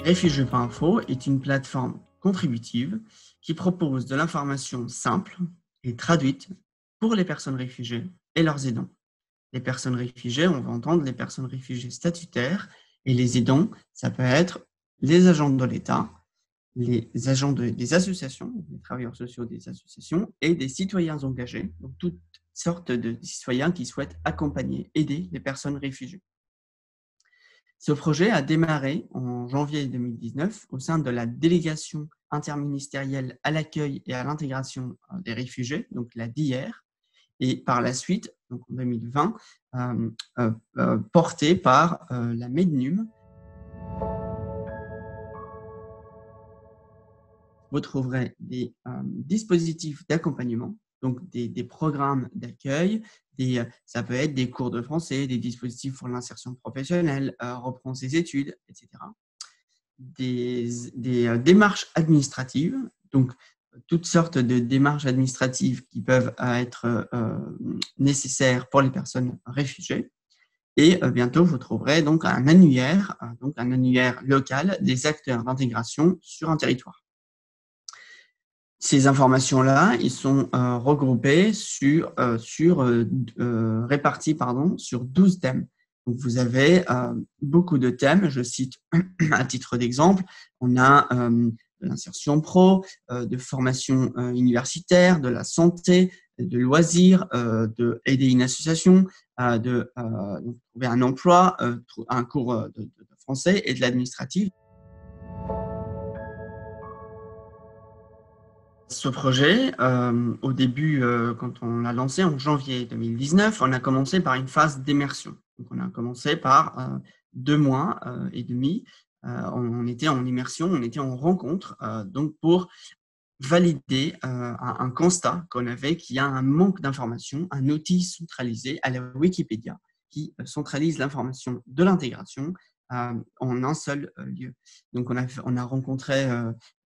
Réfugiés.info est une plateforme contributive qui propose de l'information simple et traduite pour les personnes réfugiées et leurs aidants. Les personnes réfugiées, on va entendre les personnes réfugiées statutaires, et les aidants, ça peut être les agents de l'État, les agents des associations, les travailleurs sociaux des associations et des citoyens engagés, donc toutes sortes de citoyens qui souhaitent accompagner, aider les personnes réfugiées. Ce projet a démarré en janvier 2019 au sein de la délégation interministérielle à l'accueil et à l'intégration des réfugiés, donc la DIR, et par la suite, donc en 2020, porté par la MEDNUM. Vous trouverez des dispositifs d'accompagnement, donc des programmes d'accueil, ça peut être des cours de français, des dispositifs pour l'insertion professionnelle, reprendre ses études, etc. Des démarches administratives, donc toutes sortes de démarches administratives qui peuvent être nécessaires pour les personnes réfugiées. Et bientôt, vous trouverez donc un annuaire local des acteurs d'intégration sur un territoire. Ces informations-là, ils sont regroupées réparties sur 12 thèmes. Donc, vous avez beaucoup de thèmes. Je cite à titre d'exemple, on a de l'insertion pro, de formation universitaire, de la santé, de loisirs, d'aider une association, de trouver un emploi, un cours de français et de l'administratif. Ce projet, au début, quand on l'a lancé en janvier 2019, on a commencé par une phase d'immersion. Donc, on a commencé par 2 mois et demi. On était en immersion, on était en rencontre, donc pour valider un constat qu'on avait, qu'il y a un manque d'informations, un outil centralisé à la Wikipédia qui centralise l'information de l'intégration en un seul lieu. Donc, on a rencontré,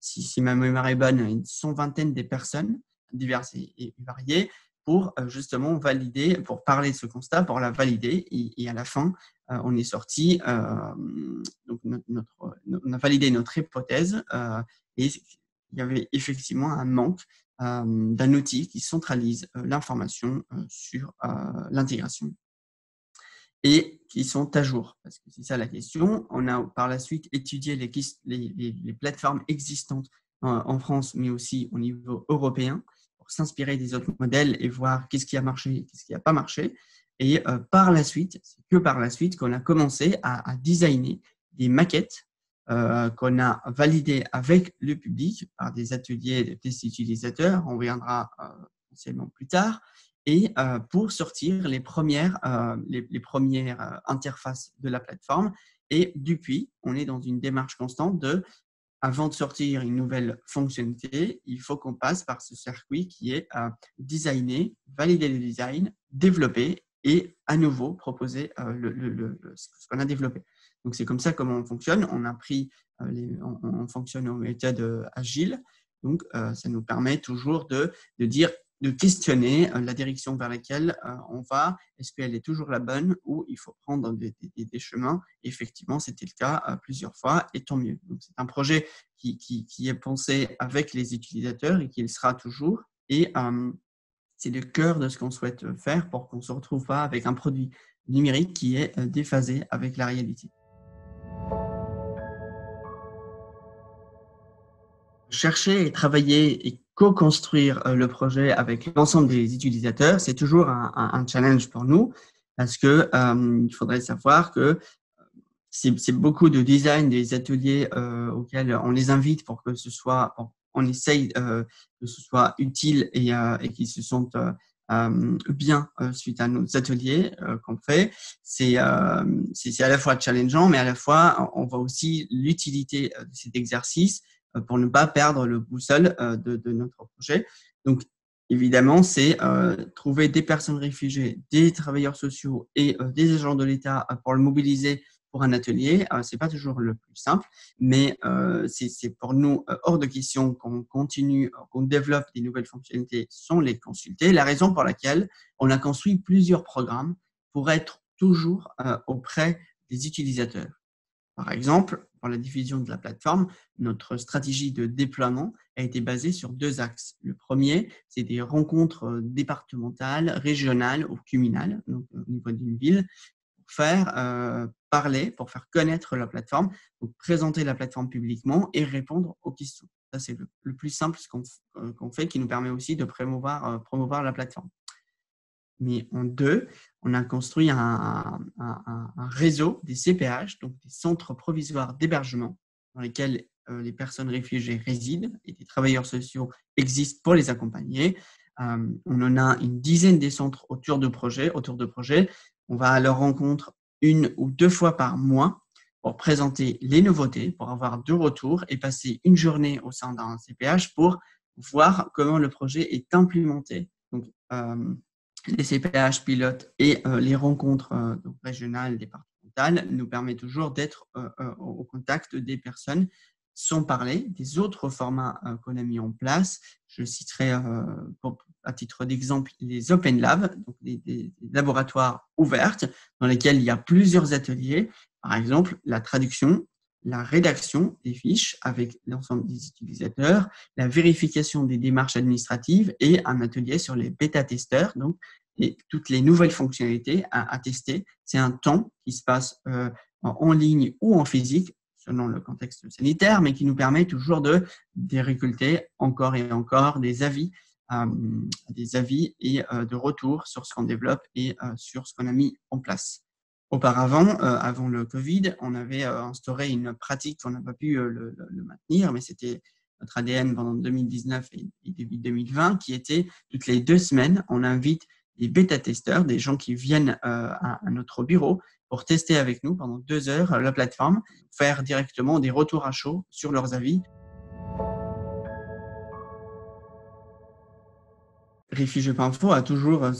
si ma mémoire est bonne, une 120aine des personnes diverses et variées pour justement valider, pour parler de ce constat, pour la valider. Et à la fin, on est sorti, donc on a validé notre hypothèse et il y avait effectivement un manque d'un outil qui centralise l'information sur l'intégration et qui sont à jour. Parce que c'est ça la question. On a par la suite étudié les plateformes existantes en France, mais aussi au niveau européen, pour s'inspirer des autres modèles et voir qu'est-ce qui a marché et qu'est-ce qui n'a pas marché. Et par la suite, c'est que par la suite qu'on a commencé à designer des maquettes qu'on a validées avec le public par des ateliers de tests utilisateurs. On reviendra potentiellement plus tard. Et pour sortir les premières interfaces de la plateforme. Et depuis, on est dans une démarche constante avant de sortir une nouvelle fonctionnalité, il faut qu'on passe par ce circuit qui est designer, valider le design, développer et à nouveau proposer ce qu'on a développé. Donc, c'est comme ça comment on fonctionne. On a pris, on fonctionne en méthode agile. Donc, ça nous permet toujours de questionner la direction vers laquelle on va. Est-ce qu'elle est toujours la bonne ou il faut prendre des chemins? Effectivement, c'était le cas plusieurs fois et tant mieux. Donc, c'est un projet qui est pensé avec les utilisateurs et qui le sera toujours. Et c'est le cœur de ce qu'on souhaite faire pour qu'on ne se retrouve pas avec un produit numérique qui est déphasé avec la réalité. Chercher et travailler et co-construire le projet avec l'ensemble des utilisateurs, c'est toujours un challenge pour nous parce que il faudrait savoir que c'est beaucoup de design des ateliers auxquels on les invite pour que ce soit, on essaye que ce soit utile et qu'ils se sentent bien suite à nos ateliers qu'on fait. C'est à la fois challengeant, mais à la fois on voit aussi l'utilité de cet exercice pour ne pas perdre le boussole de notre projet. Donc, évidemment, c'est trouver des personnes réfugiées, des travailleurs sociaux et des agents de l'État pour le mobiliser pour un atelier. C'est pas toujours le plus simple, mais c'est pour nous hors de question qu'on continue, qu'on développe des nouvelles fonctionnalités sans les consulter. La raison pour laquelle on a construit plusieurs programmes pour être toujours auprès des utilisateurs. Par exemple, pour la diffusion de la plateforme, notre stratégie de déploiement a été basée sur 2 axes. Le premier, c'est des rencontres départementales, régionales ou communales, donc au niveau d'une ville, pour faire parler, pour faire connaître la plateforme, donc présenter la plateforme publiquement et répondre aux questions. Ça, c'est le plus simple qu'on fait, qui nous permet aussi de promouvoir la plateforme. Mais en 2, on a construit un réseau des CPH, donc des centres provisoires d'hébergement, dans lesquels les personnes réfugiées résident et des travailleurs sociaux existent pour les accompagner. On en a une dizaine des centres autour de projets. On va à leur rencontre 1 ou 2 fois par mois pour présenter les nouveautés, pour avoir de retours et passer une journée au sein d'un CPH pour voir comment le projet est implémenté. Donc, les CPH pilotes et les rencontres donc régionales, départementales nous permettent toujours d'être au contact des personnes, sans parler des autres formats qu'on a mis en place. Je citerai à titre d'exemple les Open Labs, donc des laboratoires ouverts dans lesquels il y a plusieurs ateliers, par exemple la traduction, la rédaction des fiches avec l'ensemble des utilisateurs, la vérification des démarches administratives et un atelier sur les bêta-testeurs, donc et toutes les nouvelles fonctionnalités à tester. C'est un temps qui se passe en ligne ou en physique, selon le contexte sanitaire, mais qui nous permet toujours de récolter encore et encore des avis et de retours sur ce qu'on développe et sur ce qu'on a mis en place. Auparavant, avant le Covid, on avait instauré une pratique qu'on n'a pas pu le maintenir, mais c'était notre ADN pendant 2019 et début 2020, qui était toutes les 2 semaines, on invite des bêta-testeurs, des gens qui viennent à notre bureau pour tester avec nous pendant 2 heures la plateforme, faire directement des retours à chaud sur leurs avis. Réfugiés.info a toujours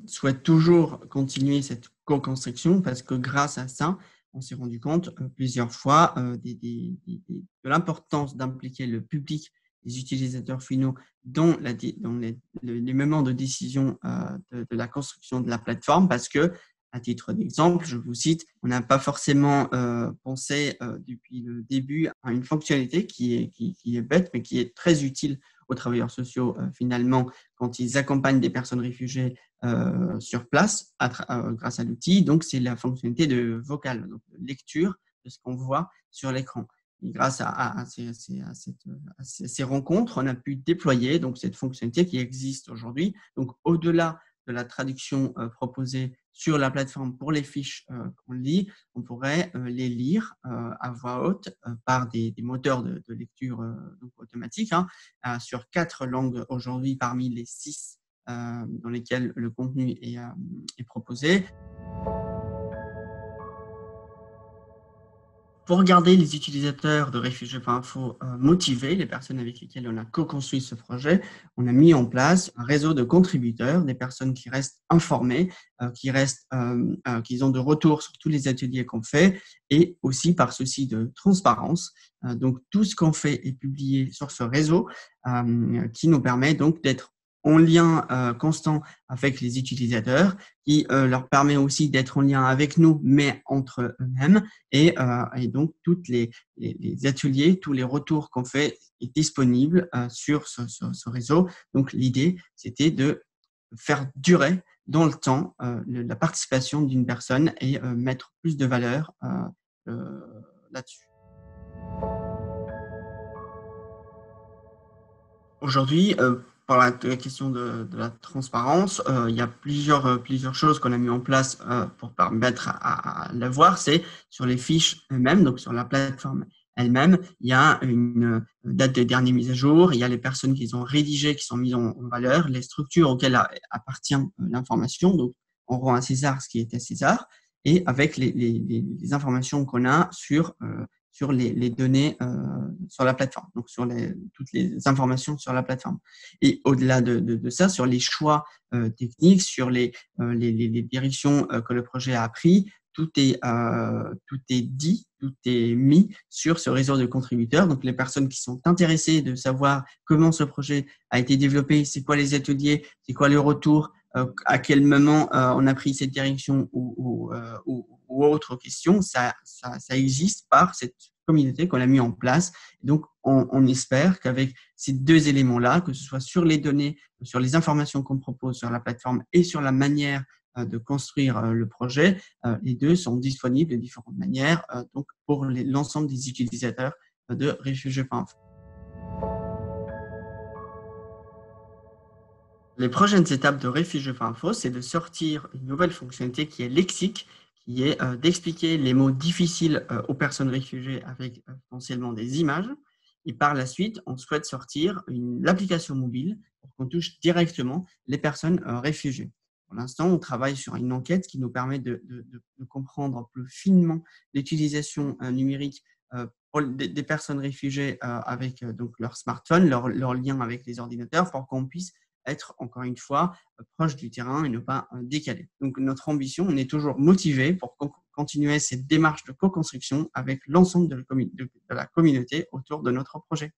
souhaite toujours continuer cette co-construction parce que grâce à ça, on s'est rendu compte plusieurs fois de l'importance d'impliquer le public, les utilisateurs finaux dans les moments de décision de la construction de la plateforme parce que, à titre d'exemple, je vous cite, on n'a pas forcément pensé depuis le début à une fonctionnalité qui est bête mais qui est très utile aux travailleurs sociaux finalement quand ils accompagnent des personnes réfugiées sur place grâce à l'outil. Donc, c'est la fonctionnalité de vocal, donc de lecture de ce qu'on voit sur l'écran. Et grâce à ces rencontres, on a pu déployer donc, cette fonctionnalité qui existe aujourd'hui. Donc, au-delà de la traduction proposée sur la plateforme pour les fiches qu'on lit, on pourrait les lire à voix haute par des moteurs de lecture donc automatiques sur 4 langues aujourd'hui parmi les 6 dans lesquelles le contenu est proposé. Pour garder les utilisateurs de Réfugiés.info motivés, les personnes avec lesquelles on a co-construit ce projet, on a mis en place un réseau de contributeurs, des personnes qui restent informées, qui ont de retours sur tous les ateliers qu'on fait et aussi par souci de transparence. Donc, tout ce qu'on fait est publié sur ce réseau qui nous permet donc d'être en lien constant avec les utilisateurs, qui leur permet aussi d'être en lien avec nous, mais entre eux-mêmes. Et donc, tous les ateliers, tous les retours qu'on fait est disponible sur ce réseau. Donc, l'idée, c'était de faire durer dans le temps la participation d'une personne et mettre plus de valeur là-dessus. Aujourd'hui, par la question de la transparence, il y a plusieurs choses qu'on a mis en place pour permettre à la voir. C'est sur les fiches elles-mêmes, donc sur la plateforme elle-même, il y a une date de dernière mise à jour, il y a les personnes qui ont rédigé, qui sont mises en valeur, les structures auxquelles appartient l'information. Donc, on rend à César ce qui est à César, et avec les informations qu'on a sur les données sur la plateforme, donc sur toutes les informations sur la plateforme. Et au-delà de ça, sur les choix techniques, sur les directions que le projet a pris, tout est dit, tout est mis sur ce réseau de contributeurs. Donc, les personnes qui sont intéressées de savoir comment ce projet a été développé, c'est quoi les ateliers, c'est quoi les retours, à quel moment on a pris cette direction ou ou autres questions, ça existe par cette communauté qu'on a mis en place. Et donc, on espère qu'avec ces deux éléments-là, que ce soit sur les données, sur les informations qu'on propose sur la plateforme et sur la manière de construire le projet, les deux sont disponibles de différentes manières donc pour l'ensemble des utilisateurs de Refuge.info. Les prochaines étapes de Refuge.info, c'est de sortir une nouvelle fonctionnalité qui est lexique, qui est d'expliquer les mots difficiles aux personnes réfugiées avec potentiellement des images. Et par la suite, on souhaite sortir l'application mobile pour qu'on touche directement les personnes réfugiées. Pour l'instant, on travaille sur une enquête qui nous permet de comprendre plus finement l'utilisation numérique pour des personnes réfugiées avec donc leur smartphone, leur lien avec les ordinateurs, pour qu'on puisse être, encore une fois, proche du terrain et ne pas décaler. Donc, notre ambition, on est toujours motivé pour continuer cette démarche de co-construction avec l'ensemble de la communauté autour de notre projet.